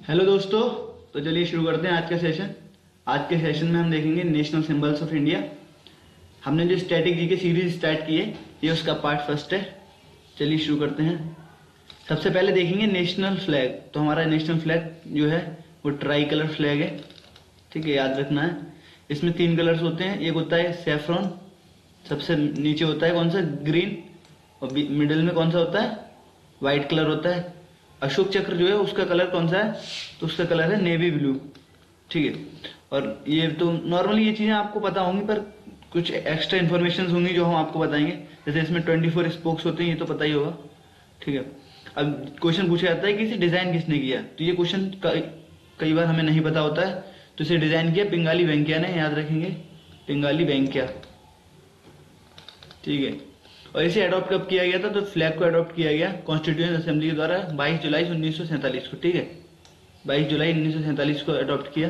Hello दोस्तों। तो चलिए शुरू करते हैं आज का सेशन। आज के सेशन में हम देखेंगे नेशनल सिंबल्स ऑफ इंडिया। हमने जो स्टैटिक जी की सीरीज स्टार्ट की है ये उसका पार्ट फर्स्ट है। चलिए शुरू करते हैं। सबसे पहले देखेंगे नेशनल फ्लैग। तो हमारा नेशनल फ्लैग जो है वो ट्राई कलर फ्लैग है, ठीक है, याद रखना है। इसमें 3 कलर्स होते हैं। एक होता है सैफरॉन, सबसे नीचे होता है कौन सा, ग्रीन, और मिडिल में कौन सा होता है, व्हाइट कलर होता है। अशोक चक्र जो है उसका कलर कौन सा है, तो उसका कलर है नेवी ब्लू, ठीक है। और ये तो नॉर्मली ये चीजें आपको पता होंगी, पर कुछ एक्स्ट्रा इन्फॉर्मेशन होंगी जो हम आपको बताएंगे। जैसे इसमें 24 स्पोक्स होते हैं, ये तो पता ही होगा, ठीक है। अब क्वेश्चन पूछा जाता है कि इसे डिजाइन किसने किया, तो ये क्वेश्चन कई बार हमें नहीं पता होता है। तो इसे डिजाइन किया पिंगाली वेंकैया ने, याद रखेंगे, पिंगाली वेंकैया, ठीक है। और इसे अडॉप्ट कब किया गया था, तो फ्लैग को अडॉप्ट किया गया कॉन्स्टिट्यूएंट असेंबली के द्वारा 22 जुलाई 1947 को, ठीक है। 22 जुलाई 1947 को अडॉप्ट किया।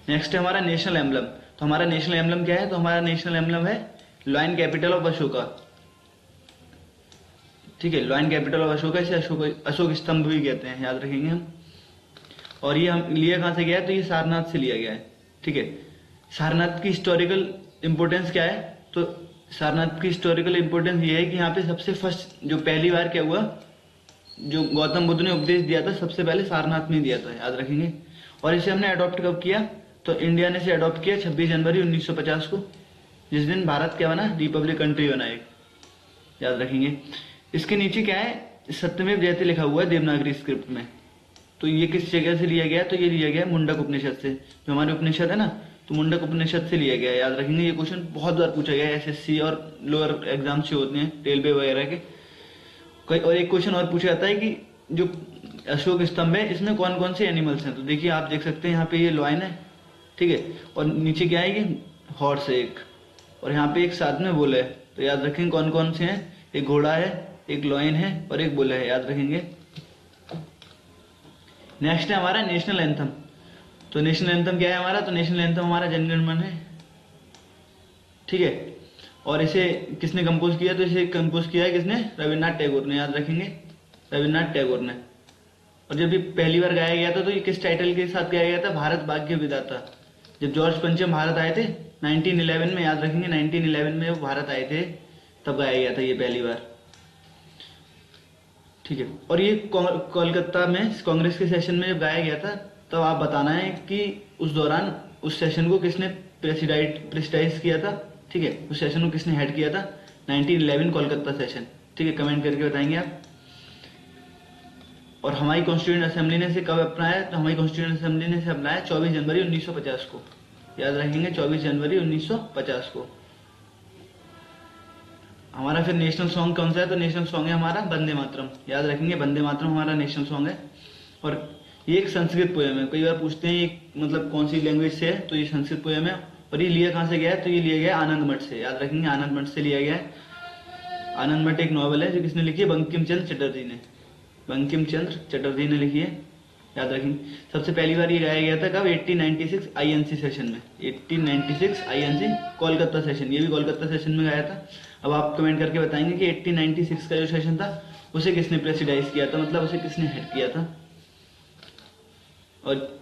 नेक्स्ट है हमारा नेशनल एम्बलम। तो हमारा नेशनल एम्बलम क्या है, तो हमारा नेशनल एम्बलम है लॉयन कैपिटल ऑफ अशोका, ठीक है। लॉयन कैपिटल ऑफ अशोका, इसे अशोक स्तंभ भी कहते हैं, याद रखेंगे हम। और ये हम लिया कहां से गया है, तो ये सारनाथ से लिया गया है, ठीक है। सारनाथ की हिस्टोरिकल इंपोर्टेंस क्या है, तो सारनाथ की हिस्टोरिकल इंपोर्टेंस ये है कि यहाँ पे सबसे फर्स्ट जो पहली बार क्या हुआ, जो गौतम बुद्ध ने उपदेश दिया था सबसे पहले सारनाथ में दिया था, याद रखेंगे। और इसे हमने अडॉप्ट कब किया, तो इंडिया ने इसे अडॉप्ट किया 26 जनवरी 1950 को, जिस दिन भारत क्या बना, रिपब्लिक कंट्री बना एक, याद रखेंगे। इसके नीचे क्या है, सत्यमेव जयते लिखा हुआ है देवनागरी स्क्रिप्ट में। तो ये किस जगह से लिया गया, तो ये लिया गया मुंडक उपनिषद से, जो हमारे उपनिषद है ना, तो मुंडक उपनिषद से लिया गया है, याद रखेंगे। ये क्वेश्चन बहुत बार पूछा गया है, एसएससी और लोअर एग्जाम से होते हैं, रेलवे वगैरह के। और एक क्वेश्चन और पूछा जाता है कि जो अशोक स्तंभ है इसमें कौन कौन से एनिमल्स हैं। तो देखिए आप देख सकते हैं यहाँ पे ये लॉयन है, ठीक है, और नीचे क्या है, ये हॉर्स है एक, और यहाँ पे एक साथ में बुल है। तो याद रखेंगे कौन कौन से हैं, एक घोड़ा है, एक लॉयन है और एक बुल है, याद रखेंगे। नेक्स्ट है हमारा नेशनल एंथम। तो नेशनल एंथम क्या है हमारा, तो नेशनल एंथम हमारा जन गण मन है, ठीक है। और इसे किसने कंपोज किया, तो इसे कंपोज किया है किसने, रविन्द्रनाथ टैगोर ने, याद रखेंगे, रविन्द्रनाथ टैगोर ने। और जब ये पहली बार गाया गया था तो ये किस टाइटल के साथ गाया गया था, भारत भाग्य विधाता। जब जॉर्ज पंचम भारत आए थे 1911 में, याद रखेंगे 1911 में वो भारत आए थे, तब गाया गया था ये पहली बार, ठीक है। और ये कोलकाता में कांग्रेस के सेशन में जब गाया गया था, तब आप बताना है कि उस दौरान उस सेशन को किसने प्रेसिडाइज किया था, ठीक है, उस सेशन को किसने हेड किया था, 1911 कोलकाता सेशन, ठीक है, कमेंट करके बताएंगे आप। और हमारी कॉन्स्टिट्यूएंट असेंबली ने इसे कब अपनाया, तो हमारी कॉन्स्टिट्यूएंट असेंबली ने इसे अपनाया 24 जनवरी 1950 को, याद रखेंगे 24 जनवरी 1950 को। हमारा फिर नेशनल सॉन्ग कौन सा है, तो नेशनल सॉन्ग है हमारा वंदे मातरम, याद रखेंगे, वंदे मातरम हमारा नेशनल सॉन्ग है। और ये एक संस्कृत पोएम है, कई बार पूछते हैं ये मतलब कौन सी लैंग्वेज से है, तो ये संस्कृत पोएम है। और ये लिया कहाँ से गया है, तो ये लिया गया आनंद मठ से, याद रखेंगे, आनंद मठ से लिया गया है। आनंद मठ एक नॉवल है जो किसने लिखी है, बंकिम चंद्र चटर्जी ने, बंकिम चंद्र चटर्जी ने लिखी है, याद रखेंगे। सबसे पहली बार ये गाया गया था कब, 1896 आईएनसी सेशन में, 1896 आईएनसी कोलकाता सेशन, ये भी कोलकाता सेशन में गाया था। अब आप कमेंट करके बताएंगे कि 1896 का जो सेशन था उसे किसने प्रेसिडाइज किया था, मतलब उसे किसने हेड किया था। और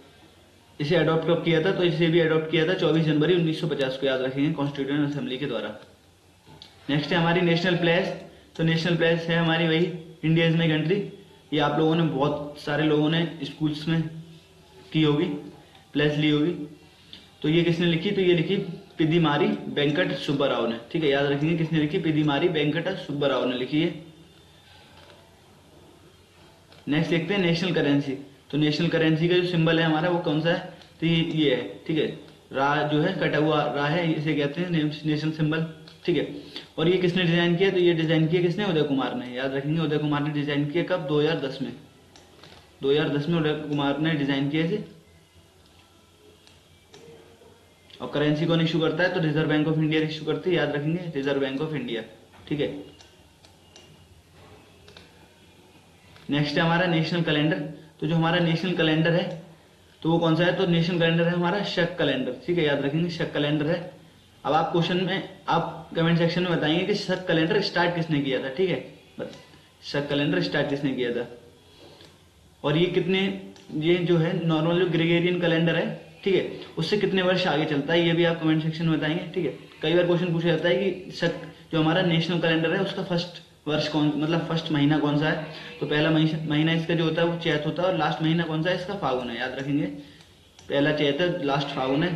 इसे अडॉप्ट कब किया था, तो इसे भी अडॉप्ट किया था 24 जनवरी 1950 को, याद रखेंगे, कॉन्स्टिट्यूएंट असेंबली के द्वारा। नेक्स्ट है हमारी नेशनल प्लेस। तो नेशनल प्लेस है हमारी वही इंडिया इज माई कंट्री। ये आप लोगों ने, बहुत सारे लोगों ने स्कूल्स में की होगी, प्लेस ली होगी। तो ये किसने लिखी, तो ये लिखी पिदिमारी वेंकट सुब्बाराव ने, ठीक है, याद रखेंगे किसने लिखी, पिदिमारी वेंकट सुब्बाराव ने लिखी है। नेक्स्ट देखते हैं नेशनल करेंसी। तो नेशनल करेंसी का जो सिंबल है हमारा वो कौन सा है, तो ये है, ठीक है, रा जो है कटा हुआ रा है, इसे कहते हैं नेशनल सिंबल, ठीक है। और ये किसने डिजाइन किया, तो ये डिजाइन किया किसने, उदय कुमार ने, याद रखेंगे, उदय कुमार ने डिजाइन किया कब, 2010 में, 2010 में उदय कुमार ने डिजाइन किया इसे। और करेंसी कौन इशू करता है, तो reserve bank of India issue करती है, याद रखेंगे, रिजर्व बैंक ऑफ इंडिया, ठीक है। नेक्स्ट है हमारा नेशनल कैलेंडर। तो जो हमारा नेशनल कैलेंडर है तो वो कौन सा है, तो नेशनल कैलेंडर है हमारा शक कैलेंडर, ठीक है, याद रखेंगे, शक कैलेंडर है। अब आप क्वेश्चन में, आप कमेंट सेक्शन में बताएंगे कि शक कैलेंडर स्टार्ट किसने किया था, ठीक है, बस शक कैलेंडर स्टार्ट किसने किया था। और ये कितने, ये जो है नॉर्मल जो ग्रेगोरियन कैलेंडर है, ठीक है, उससे कितने वर्ष आगे चलता है, ये भी आप कमेंट सेक्शन में बताएंगे, ठीक है। कई बार क्वेश्चन पूछा जाता है कि जो हमारा नेशनल कैलेंडर है उसका फर्स्ट वर्ष कौन, मतलब फर्स्ट महीना कौन सा है। तो पहला महीना इसका जो होता है वो चैत होता है, और लास्ट महीना कौन सा है इसका, फागुन है, याद रखेंगे। पहला चैत है, लास्ट फागुन है।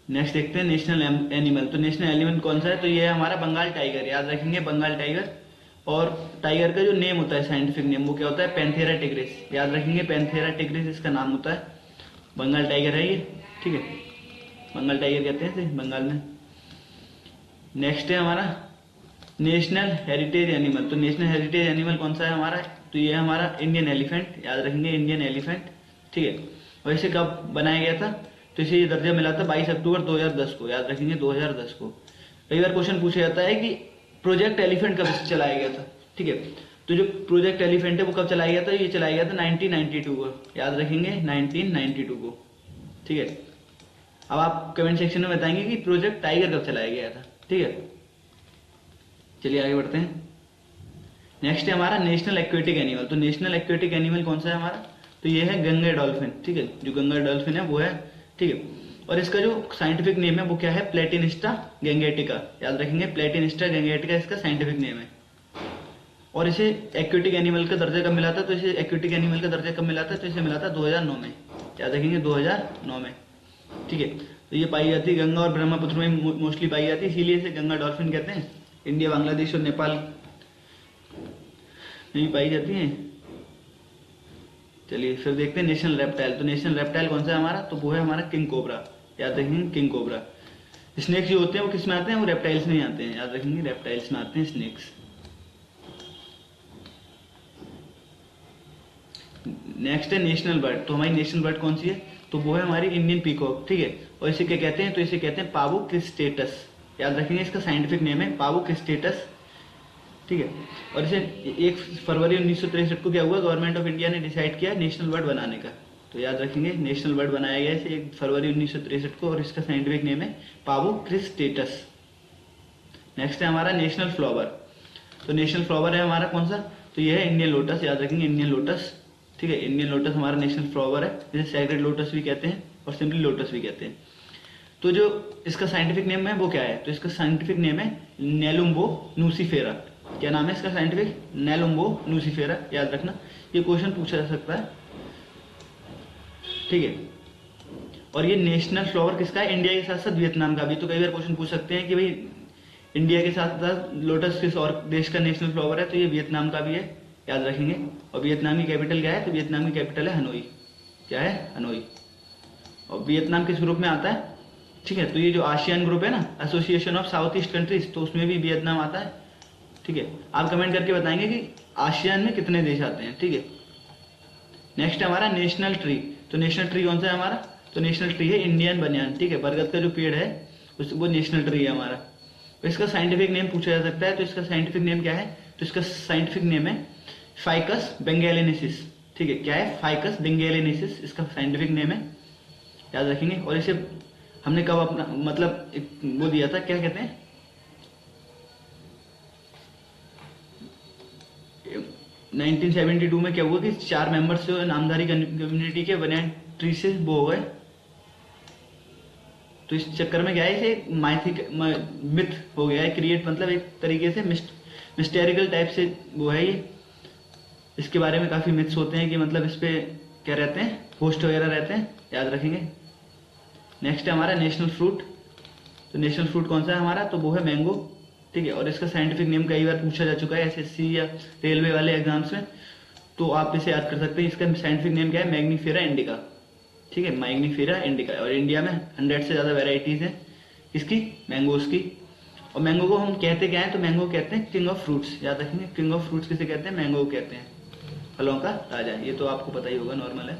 नेक्स्ट देखते हैं नेशनल एनिमल। तो नेशनल एनिमल कौन सा है, तो ये है हमारा बंगाल टाइगर, याद रखेंगे बंगाल टाइगर। और टाइगर का जो नेम होता है, साइंटिफिक नेम, वो क्या होता है, पैंथेरा टिग्रिस, याद रखेंगे पैंथेरा टिग्रिस इसका नाम होता है। बंगाल टाइगर है ये, ठीक है, बंगाल टाइगर कहते हैं इसे बंगाल में। नेक्स्ट है हमारा नेशनल हेरिटेज एनिमल। तो नेशनल हेरिटेज एनिमल कौन सा है हमारा, तो ये है हमारा इंडियन एलिफेंट, याद रखेंगे इंडियन एलिफेंट, ठीक है। और इसे कब बनाया गया था, तो इसे ये दर्जा मिला था 22 अक्टूबर 2010 को, याद रखेंगे 2010 को। कई बार क्वेश्चन पूछा जाता है कि प्रोजेक्ट एलिफेंट कब चलाया गया था, ठीक है। तो जो प्रोजेक्ट एलिफेंट है वो कब चलाया गया था, ये चलाया गया था 1992 को, याद रखेंगे 1992 को, ठीक है। अब आप कमेंट सेक्शन में बताएंगे कि प्रोजेक्ट टाइगर कब चलाया गया था, ठीक है। चलिए आगे बढ़ते हैं। नेक्स्ट है हमारा नेशनल एक्वेटिक एनिमल। तो नेशनल एक्वेटिक एनिमल कौन सा है हमारा, तो ये है गंगा डॉल्फिन, ठीक है, जो गंगा डॉल्फिन है वो है, ठीक है। और इसका जो साइंटिफिक नेम है वो क्या है, प्लेटिनिस्टा गैंगेटिका, याद रखेंगे प्लेटिनिस्टा गैंगेटिका इसका साइंटिफिक नेम है। और इसे एक्वेटिक एनिमल का दर्जा कब मिला था, तो इसे एक्वेटिक एनिमल का दर्जा कब मिला था, तो इसे मिला था 2009 में, याद रखेंगे 2009 में, ठीक है। तो ये पाई जाती है गंगा और ब्रह्मपुत्र में मोस्टली पाई जाती है, इसीलिए इसे गंगा डॉल्फिन कहते हैं। इंडिया, बांग्लादेश और नेपाल में भी पाई जाती है। चलिए फिर देखते हैं नेशनल रेप्टाइल। तो नेशनल रेप्टाइल कौन सा है हमारा, तो वो है हमारा किंग कोबरा, याद रखेंगे किंग कोबरा। स्नेक्स जो होते हैं वो किस में आते हैं, वो रेप्टाइल्स में आते हैं, याद रखेंगे रेप्टाइल्स में आते हैं स्नेक्स। नेक्स्ट है नेशनल बर्ड। तो हमारी नेशनल बर्ड कौन सी है, तो वो है हमारी इंडियन पीकॉक, ठीक है। और इसे क्या कहते हैं, तो इसे कहते हैं पावो क्रिस्टेटस, याद रखेंगे इसका साइंटिफिक नेम है पावो क्रिस्टेटस, ठीक है। और इसे 1 फरवरी 1963 को क्या हुआ, गवर्नमेंट ऑफ इंडिया ने डिसाइड किया नेशनल बर्ड बनाने का, तो याद रखेंगे नेशनल बर्ड बनाया गया इसे 1 फरवरी 1963 को, और इसका साइंटिफिक नेम है पावो क्रिस्टेटस। नेक्स्ट है हमारा नेशनल फ्लावर। तो नेशनल फ्लावर है हमारा कौन सा, तो ये है इंडियन लोटस, याद रखेंगे इंडियन लोटस, ठीक है। इंडियन लोटस हमारा नेशनल फ्लावर है, जिसे सैक्रेड लोटस भी कहते हैं और सिंपली लोटस भी कहते हैं। तो जो इसका साइंटिफिक नेम है वो क्या है, तो इसका साइंटिफिक नेम है नेलुम्बो नूसीफेरा। क्या नाम है इसका साइंटिफिक, नेलुम्बो नूसीफेरा, याद रखना, ये क्वेश्चन पूछा जा सकता है, ठीक है। और ये नेशनल फ्लावर किसका है, इंडिया के साथ साथ वियतनाम का भी। तो कई बार क्वेश्चन पूछ सकते हैं कि भाई इंडिया के साथ साथ लोटस किस और देश का नेशनल फ्लावर है, तो ये वियतनाम का भी है, याद रखेंगे। और वियतनाम की कैपिटल क्या है, तो वियतनाम की कैपिटल है हनोई, क्या है, हनोई। और वियतनाम किस ग्रुप में आता है, ठीक है, तो ये जो आसियान ग्रुप है ना, association of south east countries, तो उसमें भी वियतनाम आता है, ठीक है। आप कमेंट करके बताएंगे कि आसियान में कितने देश आते हैं, ठीक है। नेक्स्ट है हमारा नेशनल ट्री। तो नेशनल ट्री कौन सा है हमारा, तो नेशनल ट्री है इंडियन बनियान, ठीक है, बरगद का जो पेड़ है वो नेशनल ट्री है हमारा। तो इसका साइंटिफिक नेम पूछा जा सकता है, तो इसका साइंटिफिक नेम क्या है, तो इसका साइंटिफिक नेम है फाइकस बेंगेलिनेसिस, ठीक है, क्या है, फाइकस बेंगेलिनेसिस इसका साइंटिफिक नेम है, याद रखेंगे। और इसे हमने कब अपना मतलब वो दिया था, क्या कहते हैं, 1972 में क्या हुआ कि 4 मेंबर्स जो नामधारी कम्युनिटी के बनियान ट्री से वो हो गए। तो इस चक्कर में क्या है, इसे माइथिक मिथ हो गया है क्रिएट, मतलब एक तरीके से मिस्टेरिकल टाइप से वो है ये। इसके बारे में काफी मिथ्स होते हैं कि मतलब इस पे क्या रहते हैं, पोस्ट वगैरह रहते हैं, याद रखेंगे। नेक्स्ट है हमारा नेशनल फ्रूट। तो नेशनल फ्रूट कौन सा है हमारा, तो वो है मैंगो, ठीक है। और इसका साइंटिफिक नेम कई बार पूछा जा चुका है एसएससी या रेलवे वाले एग्जाम्स में, तो आप इसे याद कर सकते हैं। इसका साइंटिफिक नेम क्या है, मैग्नीफेरा इंडिका, ठीक है, मैग्नीफेरा इंडिका। और इंडिया में 100 से ज्यादा वेराइटीज हैं इसकी, मैंगोज की। और मैंगो को हम कहते क्या है, तो मैंगो कहते हैं किंग ऑफ फ्रूट्स, याद रखेंगे किंग ऑफ फ्रूट्स किसे कहते हैं, मैंगो कहते हैं, फलों का राजा, ये तो आपको पता ही होगा, नॉर्मल है।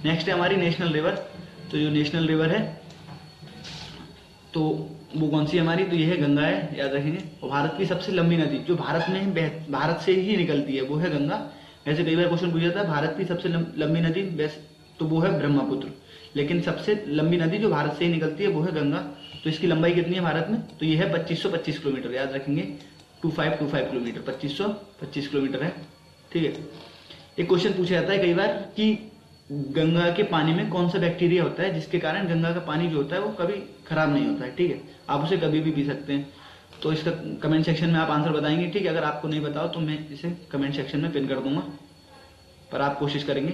नेक्स्ट है हमारी नेशनल रिवर। तो जो नेशनल रिवर है तो वो कौन सी हमारी, तो ये है गंगा है, याद रखेंगे। और भारत की सबसे लंबी नदी जो भारत में भारत से ही निकलती है वो है गंगा। ऐसे कई बार क्वेश्चन पूछा जाता है भारत की सबसे लंबी नदी, तो वो है ब्रह्मपुत्र, लेकिन सबसे लंबी नदी जो भारत से ही निकलती है वो है गंगा। तो इसकी लंबाई कितनी है भारत में, तो ये है 2525 किलोमीटर, याद रखेंगे 2525 किलोमीटर, 2525 किलोमीटर है। ठीक है। एक क्वेश्चन पूछा जाता है कई बार कि गंगा के पानी में कौन सा बैक्टीरिया होता है जिसके कारण गंगा का पानी जो होता है वो कभी खराब नहीं होता है। ठीक है, आप उसे कभी भी पी सकते हैं। तो इसका कमेंट सेक्शन में आप आंसर बताएंगे। ठीक है, अगर आपको नहीं बताओ तो मैं इसे कमेंट सेक्शन में पिन कर दूंगा, पर आप कोशिश करेंगे।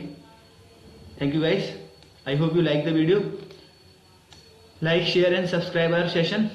Thank you guys, I hope you like the video. Like, share and subscribe our session.